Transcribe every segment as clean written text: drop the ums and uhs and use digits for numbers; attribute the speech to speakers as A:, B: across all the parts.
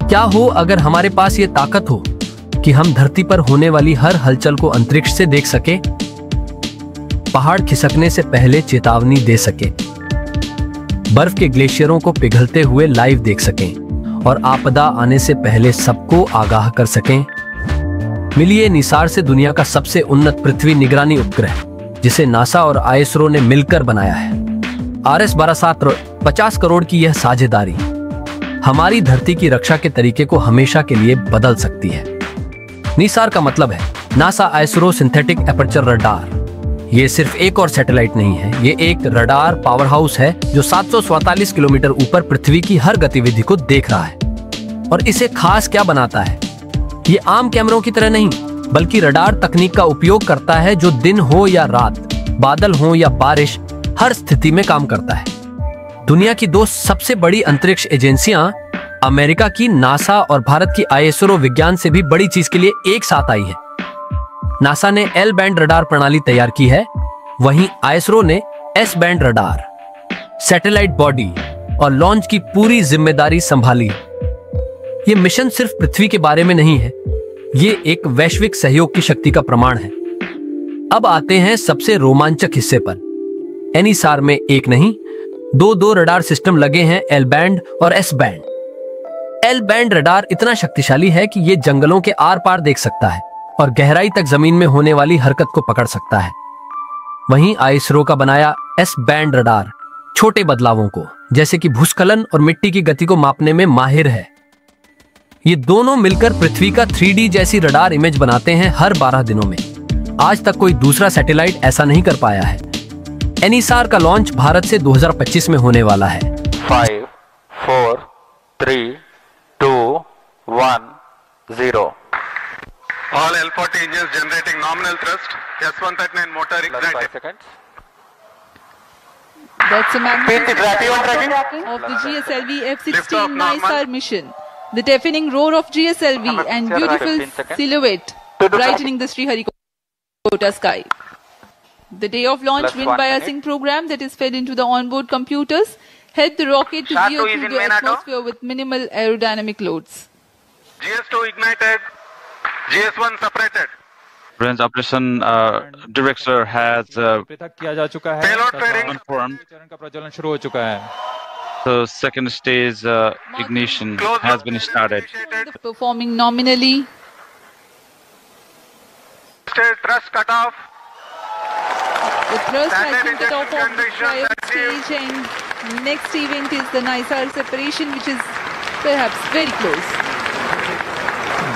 A: क्या हो अगर हमारे पास ये ताकत हो कि हम धरती पर होने वाली हर हलचल को अंतरिक्ष से देख सके, पहाड़ खिसकने से पहले चेतावनी दे सके, बर्फ के ग्लेशियरों को पिघलते हुए लाइव देख सकें और आपदा आने से पहले सबको आगाह कर सकें। मिलिए निसार से दुनिया का सबसे उन्नत पृथ्वी निगरानी उपग्रह, जिसे नासा और आईएसआरओ ने मिलकर बनाया है। RS-12 50 करोड़ की यह साझेदारी हमारी धरती की रक्षा के तरीके को हमेशा के लिए बदल सकती है। निसार का मतलब है NASA ISRO synthetic aperture radar. ये सिर्फ एक और सैटेलाइट नहीं है, ये एक रडार पावर हाउस है जो 744 किलोमीटर ऊपर पृथ्वी की हर गतिविधि को देख रहा है। और इसे खास क्या बनाता है? ये आम कैमरों की तरह नहीं, बल्कि रडार तकनीक का उपयोग करता है जो दिन हो या रात, बादल हो या बारिश, हर स्थिति में काम करता है। दुनिया की दो सबसे बड़ी अंतरिक्ष एजेंसियां, अमेरिका की नासा और भारत की आईएसआरओ, विज्ञान से भी बड़ी चीज के लिए एक साथ आई है। नासा ने एल बैंड रडार प्रणाली तैयार की है, वहीं आईएसआरओ ने S band radar, satellite body और लॉन्च की पूरी जिम्मेदारी संभाली। ये मिशन सिर्फ पृथ्वी के बारे में नहीं है, ये एक वैश्विक सहयोग की शक्ति का प्रमाण है। अब आते हैं सबसे रोमांचक हिस्से पर। एनिसार में एक नहीं, दो रडार सिस्टम लगे हैं, एल बैंड और S band. L band radar इतना शक्तिशाली है कि ये जंगलों के आर पार देख सकता है और गहराई तक जमीन में होने वाली हरकत को पकड़ सकता है। वहीं आईएसआरओ का बनाया एस बैंड रडार छोटे बदलावों को, जैसे कि भूस्खलन और मिट्टी की गति को मापने में माहिर है। ये दोनों मिलकर पृथ्वी का 3D जैसी रडार इमेज बनाते हैं हर 12 दिनों में। आज तक कोई दूसरा सैटेलाइट ऐसा नहीं कर पाया है। एनिसार का लॉन्च भारत से 2025 में होने वाला है।
B: 5, 4, 3, 2, 1, 0.
C: All L40 engines generating nominal thrust. S139 motor ignited.
B: 5 seconds.
D: That's a magnificent
B: tracking.
D: of the GSLV F-16 NISAR mission. The deafening roar of GSLV and beautiful silhouette brightening the Sriharikota sky. The day of launch wind biasing program that is fed into the onboard computers helped the rocket to veer through the atmosphere with minimal aerodynamic loads.
C: GS2 ignited. GS1 separated.
E: Range Operation Director has
F: पृथक किया जा चुका है।
C: Payload fairing.
E: confirmed.
F: चरण का प्रज्वलन शुरू हो चुका है।
E: So second stage ignition has been started.
D: Performing nominally.
C: Stage thrust cut off.
D: The thrust has
C: Standard
D: been cut off of the
C: injection
D: trial
C: conditions
D: stage, and next event is the NISAR separation, which is perhaps very close.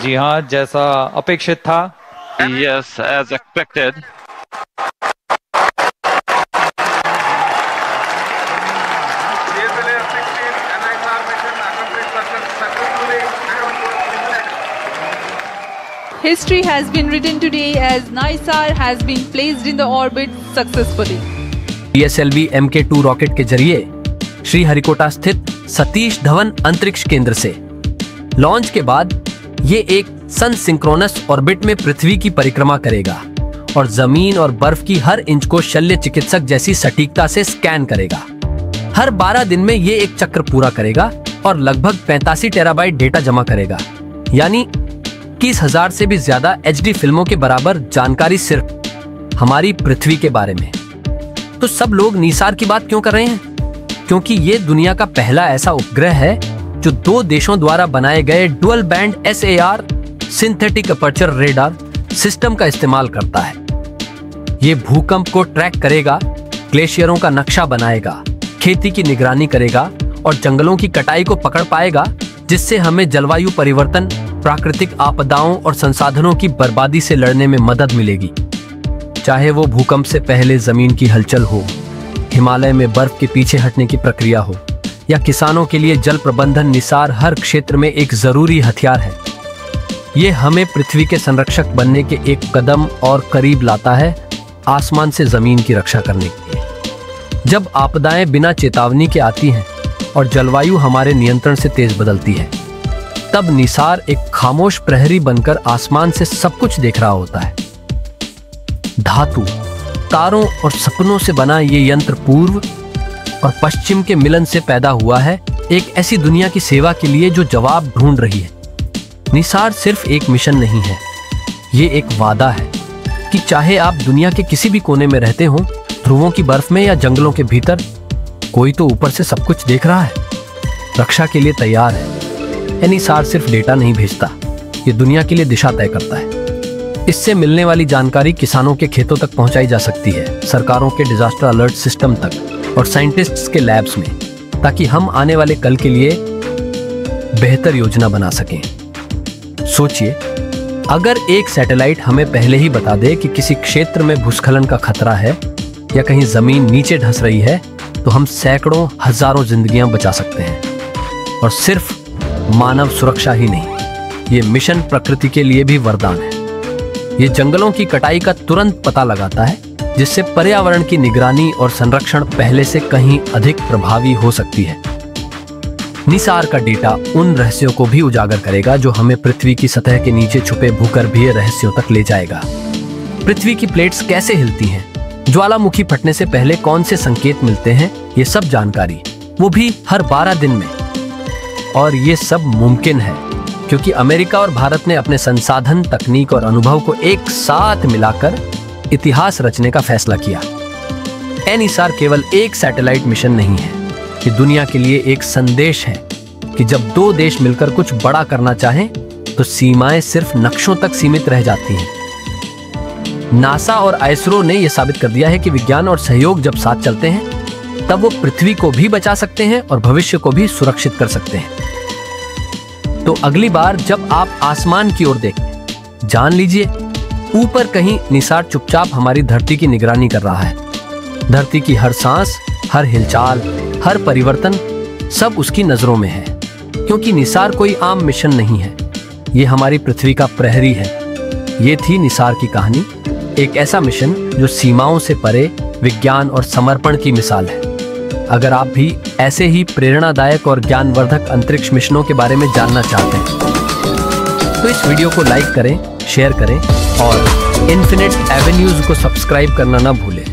F: जी हाँ, जैसा अपेक्षित था।
E: Yes, as expected.
C: GSLV F-16 NISR mission accomplished successfully.
D: History has been written today as NISAR has been placed in the orbit successfully.
A: GSLV MK2 rocket के जरिए श्रीहरिकोटा स्थित सतीश धवन अंतरिक्ष केंद्र से लॉन्च के बाद ये एक सन सिंक्रोनस ऑर्बिट में पृथ्वी की परिक्रमा करेगा और जमीन और बर्फ की हर इंच को शल्य चिकित्सक जैसी सटीकता से स्कैन करेगा। हर 12 दिन में ये एक चक्र पूरा करेगा और लगभग 85 टेराबाइट डेटा जमा करेगा, यानी 21,000 से भी ज्यादा HD फिल्मों के बराबर जानकारी सिर्फ हमारी पृथ्वी के बारे में। तो सब लोग निसार की बात क्यों कर रहे हैं? क्योंकि ये दुनिया का पहला ऐसा उपग्रह है जो 2 देशों द्वारा बनाए गए dual band SAR synthetic aperture radar system का इस्तेमाल करता है। ये भूकंप को ट्रैक करेगा, ग्लेशियरों का नक्शा बनाएगा, खेती की निगरानी करेगा और जंगलों की कटाई को पकड़ पाएगा, जिससे हमें जलवायु परिवर्तन, प्राकृतिक आपदाओं और संसाधनों की बर्बादी से लड़ने में मदद मिलेगी। चाहे वो भूकंप से पहले जमीन की हलचल हो, हिमालय में बर्फ के पीछे हटने की प्रक्रिया हो, या किसानों के लिए जल प्रबंधन, निसार हर क्षेत्र में एक जरूरी हथियार है। ये हमें पृथ्वी के संरक्षक बनने के एक कदम और करीब लाता है, आसमान से जमीन की रक्षा करने के लिए। जब आपदाएं बिना चेतावनी के आती हैं और जलवायु हमारे नियंत्रण से तेज बदलती है, तब निसार एक खामोश प्रहरी बनकर आसमान से सब कुछ देख रहा होता है। धातु, तारों और सपनों से बना ये यंत्र पूर्व और पश्चिम के मिलन से पैदा हुआ है, एक ऐसी दुनिया की सेवा के लिए जो जवाब ढूंढ रही है। निसार सिर्फ एक मिशन नहीं है, ये एक वादा है कि चाहे आप दुनिया के किसी भी कोने में रहते हो, ध्रुवों की बर्फ में या जंगलों के भीतर, कोई तो ऊपर से सब कुछ देख रहा है, रक्षा के लिए तैयार है। निसार सिर्फ डेटा नहीं भेजता, ये दुनिया के लिए दिशा तय करता है। इससे मिलने वाली जानकारी किसानों के खेतों तक पहुंचाई जा सकती है, सरकारों के डिजास्टर अलर्ट सिस्टम तक और साइंटिस्ट्स के लैब्स में, ताकि हम आने वाले कल के लिए बेहतर योजना बना सकें। सोचिए, अगर एक सैटेलाइट हमें पहले ही बता दे कि किसी क्षेत्र में भूस्खलन का खतरा है या कहीं जमीन नीचे धंस रही है, तो हम सैकड़ों हजारों जिंदगियां बचा सकते हैं। और सिर्फ मानव सुरक्षा ही नहीं, ये मिशन प्रकृति के लिए भी वरदान है। ये जंगलों की कटाई का तुरंत पता लगाता है, जिससे पर्यावरण की निगरानी और संरक्षण पहले से कहीं अधिक प्रभावी हो सकती है। निसार का डेटा उन रहस्यों को भी उजागर करेगा जो हमें पृथ्वी की सतह के नीचे छुपे भूगर्भीय रहस्यों तक ले जाएगा। पृथ्वी की प्लेट्स कैसे हिलती हैं, ज्वालामुखी फटने से पहले कौन से संकेत मिलते हैं, ये सब जानकारी, वो भी हर 12 दिन में। और ये सब मुमकिन है क्योंकि अमेरिका और भारत ने अपने संसाधन, तकनीक और अनुभव को एक साथ मिलाकर इतिहास रचने का फैसला किया। निसार केवल एक सैटेलाइट मिशन नहीं है, ये दुनिया के लिए एक संदेश है कि जब दो देश मिलकर कुछ बड़ा करना चाहें, तो सीमाएं सिर्फ नक्शों तक सीमित रह जाती हैं। नासा और आईएसआरओ ने यह साबित कर दिया है कि विज्ञान और सहयोग जब साथ चलते हैं, तब वो पृथ्वी को भी बचा सकते हैं और भविष्य को भी सुरक्षित कर सकते हैं। तो अगली बार जब आप आसमान की ओर देखें, जान लीजिए ऊपर कहीं निसार चुपचाप हमारी धरती की निगरानी कर रहा है। धरती की हर सांस, हर हिलचाल, हर परिवर्तन सब उसकी नजरों में है, क्योंकि निसार कोई आम मिशन नहीं है, ये हमारी पृथ्वी का प्रहरी है। ये थी निसार की कहानी, एक ऐसा मिशन जो सीमाओं से परे विज्ञान और समर्पण की मिसाल है। अगर आप भी ऐसे ही प्रेरणादायक और ज्ञानवर्धक अंतरिक्ष मिशनों के बारे में जानना चाहते हैं, तो इस वीडियो को लाइक करें, शेयर करें और इन्फिनिट एवेन्यूज को सब्सक्राइब करना ना भूलें।